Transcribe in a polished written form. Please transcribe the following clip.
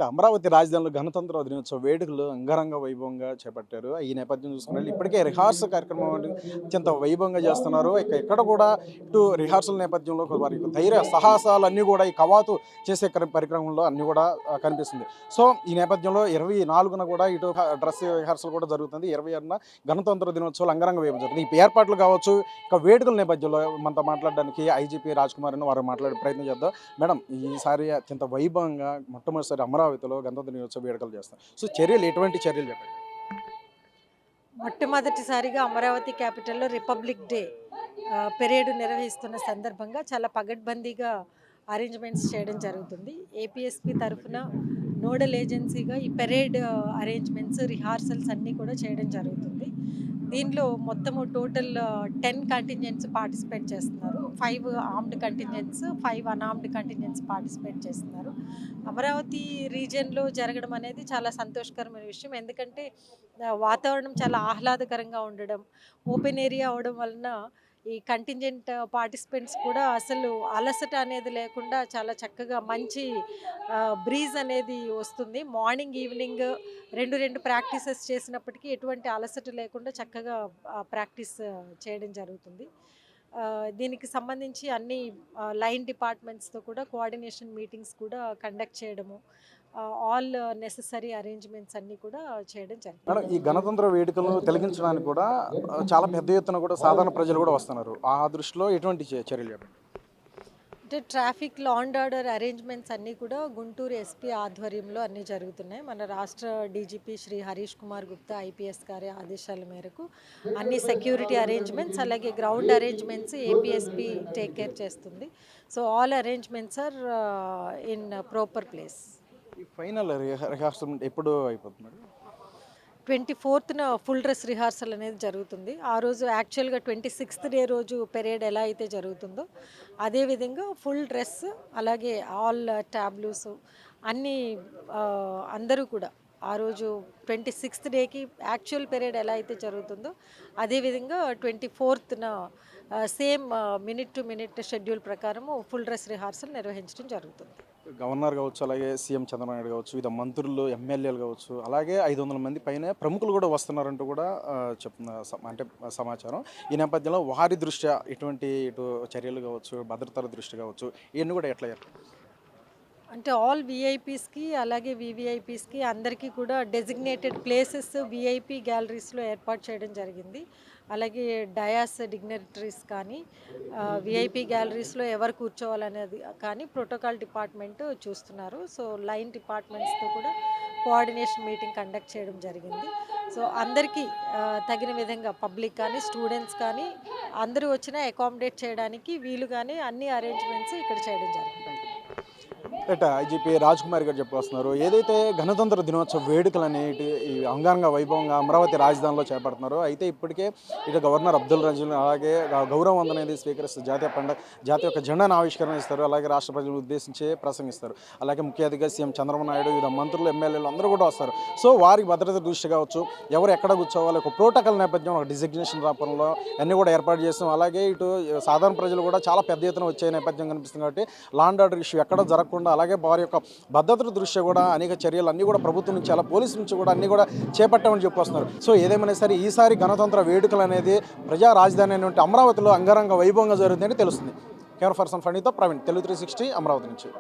అమరావతి రాజధానిలో గణతంత్ర దినోత్సవ వేడుకలు అంగరంగ వైభవంగా చేపట్టారు. ఈ నేపథ్యం చూసుకున్నట్లయితే ఇప్పటికే రిహార్సల్ కార్యక్రమం అత్యంత వైభవంగా చేస్తున్నారు. ఎక్కడ కూడా ఇటు రిహార్సల్ నేపథ్యంలో వారి యొక్క ధైర్య సాహసాలు అన్నీ కూడా ఈ కవాతు చేసే పరిక్రమంలో అన్నీ కూడా కనిపిస్తుంది. సో ఈ నేపథ్యంలో 24న కూడా ఇటు డ్రెస్ రిహార్సల్ కూడా జరుగుతుంది. 26న గణతంత్ర దినోత్సవాలు అంగరంగ వైభవం జరుగుతుంది. ఈ ఏర్పాట్లు కావచ్చు, ఇక వేడుకల నేపథ్యంలో మనతో మాట్లాడడానికి ఐజీపీ రాజ్ కుమార్ అని వారు మాట్లాడే ప్రయత్నం చేద్దాం. మేడం, ఈసారి అత్యంత వైభవంగా మొట్టమొదటిసారి అమరావతిలో గణతంత్ర దినోత్సవ వేడుకలు చేస్తాం. సో చర్యలు ఎటువంటి చర్యలు చెప్పండి? మొట్టమొదటిసారిగా అమరావతి క్యాపిటల్లో రిపబ్లిక్ డే పెరేడ్ నిర్వహిస్తున్న సందర్భంగా చాలా పగడ్బందీగా అరేంజ్మెంట్స్ చేయడం జరుగుతుంది. ఏపీఎస్పీ తరఫున నోడల్ ఏజెన్సీగా ఈ పెరేడ్ అరేంజ్మెంట్స్, రిహార్సల్స్ అన్నీ కూడా చేయడం జరుగుతుంది. దీనిలో మొత్తము టోటల్ 10 కంటింజెంట్స్ పార్టిసిపేట్ చేస్తున్నారు. 5 ఆర్మ్డ్ కంటింజెంట్స్, 5 అన్ఆర్మ్డ్ కంటింజెంట్స్ పార్టిసిపేట్ చేస్తున్నారు. అమరావతి రీజియన్లో జరగడం అనేది చాలా సంతోషకరమైన విషయం. ఎందుకంటే వాతావరణం చాలా ఆహ్లాదకరంగా ఉండడం, ఓపెన్ ఏరియా అవడం వలన ఈ కంటింజెంట్ పార్టిసిపెంట్స్ కూడా అసలు అలసట అనేది లేకుండా చాలా చక్కగా మంచి బ్రీజ్ అనేది వస్తుంది. మార్నింగ్ ఈవినింగ్ రెండు ప్రాక్టీసెస్ చేసినప్పటికీ ఎటువంటి అలసట లేకుండా చక్కగా ప్రాక్టీస్ చేయడం జరుగుతుంది. దీనికి సంబంధించి అన్ని లైన్ డిపార్ట్మెంట్స్తో కూడా కోఆర్డినేషన్ మీటింగ్స్ కూడా కండక్ట్ చేయడము, ఆల్ నెససరీ అరేంజ్మెంట్స్ అన్నీ కూడా చేయడం జరిగింది. ఈ గణతంత్ర వేడుకలను తిలకించడానికి కూడా చాలా పెద్ద ఎత్తున కూడా సాధారణ ప్రజలు కూడా వస్తున్నారు. ఆ దృష్టిలో ఎటువంటి చర్యలు చెప్పండి? అంటే traffic law and order arrangements అన్నీ కూడా గుంటూరు ఎస్పీ ఆధ్వర్యంలో అన్నీ జరుగుతున్నాయి. మన రాష్ట్ర డీజీపీ శ్రీ హరీష్ కుమార్ గుప్తా ఐపీఎస్ గారి ఆదేశాల మేరకు అన్ని సెక్యూరిటీ అరేంజ్మెంట్స్ అలాగే ground arrangements APSP take care చేస్తుంది. So all arrangements are in proper place. ఈ ఫైనల్ రిహార్సల్ ఎప్పుడు అయిపోతుంది? 24న ఫుల్ డ్రెస్ రిహార్సల్ అనేది జరుగుతుంది. ఆ రోజు యాక్చువల్గా 26th డే రోజు పెరేడ్ ఎలా అయితే జరుగుతుందో అదేవిధంగా ఫుల్ డ్రెస్ అలాగే ఆల్ ట్యాబ్లూస్ అన్నీ అందరూ కూడా ఆ రోజు 26th డేకి యాక్చువల్ పెరేడ్ ఎలా అయితే జరుగుతుందో అదేవిధంగా 24న same minute to minute schedule ప్రకారము ఫుల్ డ్రెస్ రిహార్సల్ నిర్వహించడం జరుగుతుంది. గవర్నర్ కావచ్చు, అలాగే సీఎం చంద్రబాబు నాయుడు కావచ్చు, వివిధ మంత్రులు, ఎమ్మెల్యేలు కావచ్చు, అలాగే 500 మంది పైన ప్రముఖులు కూడా వస్తున్నారంటూ కూడా చెప్తున్న అంటే సమాచారం. ఈ నేపథ్యంలో వారి దృష్ట్యా ఇటువంటి ఇటు చర్యలు కావచ్చు, భద్రతల దృష్టి కావచ్చు, ఇవన్నీ కూడా ఎట్లా అంటే ఆల్ విఐపీస్కి అలాగే వివిఐపీస్కి అందరికీ కూడా డెసిగ్నేటెడ్ ప్లేసెస్ విఐపీ గ్యాలరీస్లో ఏర్పాటు చేయడం జరిగింది. అలాగే డయాస్ డిగ్నటరీస్ కానీ విఐపీ గ్యాలరీస్లో ఎవరు కూర్చోవాలనేది కానీ ప్రోటోకాల్ డిపార్ట్మెంట్ చూస్తున్నారు. సో లైన్ డిపార్ట్మెంట్స్తో కూడా కోఆర్డినేషన్ మీటింగ్ కండక్ట్ చేయడం జరిగింది. సో అందరికీ తగిన విధంగా పబ్లిక్ కానీ స్టూడెంట్స్ కానీ అందరూ వచ్చినా అకామిడేట్ చేయడానికి వీలుగానే అన్ని అరేంజ్మెంట్స్ ఇక్కడ చేయడం జరిగింది. ఐజీపీ రాజ్ కుమార్ గారు చెప్పుకొస్తున్నారు. ఏదైతే గణతంత్ర దినోత్సవ వేడుకలు అనేవి ఈ అంగరంగ వైభవంగా అమరావతి రాజధానిలో చేపడుతున్నారో, అయితే ఇప్పటికే ఇటు గవర్నర్ అబ్దుల్ రజీల్ అలాగే గౌరవ వందనం అనేది స్వీకరిస్తారు. జాతీయ యొక్క జెండాను ఆవిష్కరణ ఇస్తారు. అలాగే రాష్ట్ర ప్రజలను ఉద్దేశించి ప్రసంగిస్తారు. అలాగే ముఖ్య అతిథిగా సీఎం చంద్రబాబు నాయుడు, వివిధ మంత్రులు, ఎమ్మెల్యేలు అందరూ కూడా వస్తారు. సో వారికి భద్రత దృష్టి కావచ్చు, ఎవరు ఎక్కడ కూర్చోవాలి, ఒక ప్రోటోకాల్ నేపథ్యం, ఒక డిజిగ్నేషన్ రాపడంలో అన్నీ కూడా ఏర్పాటు చేస్తాం. అలాగే ఇటు సాధారణ ప్రజలు కూడా చాలా పెద్ద ఎత్తున వచ్చే నేపథ్యం కనిపిస్తుంది. కాబట్టి లా అండ్ ఆర్డర్ ఇష్యూ ఎక్కడ జరగకుండా అలాగే వారి యొక్క భద్రత దృష్ట్యా కూడా అనేక చర్యలు అన్నీ కూడా ప్రభుత్వం నుంచి, అలా పోలీసు నుంచి కూడా అన్నీ కూడా చేపట్టామని చెప్పుకొస్తున్నారు. సో ఏదేమైనా సరే ఈసారి గణతంత్ర వేడుకలు అనేది ప్రజా రాజధాని అనేటువంటి అమరావతిలో అంగరంగ వైభవంగా జరుగుతుందని తెలుస్తుంది. కెమెరా పర్సన్ ఫణితో ప్రవీణ్, తెలుగు 360 అమరావతి నుంచి.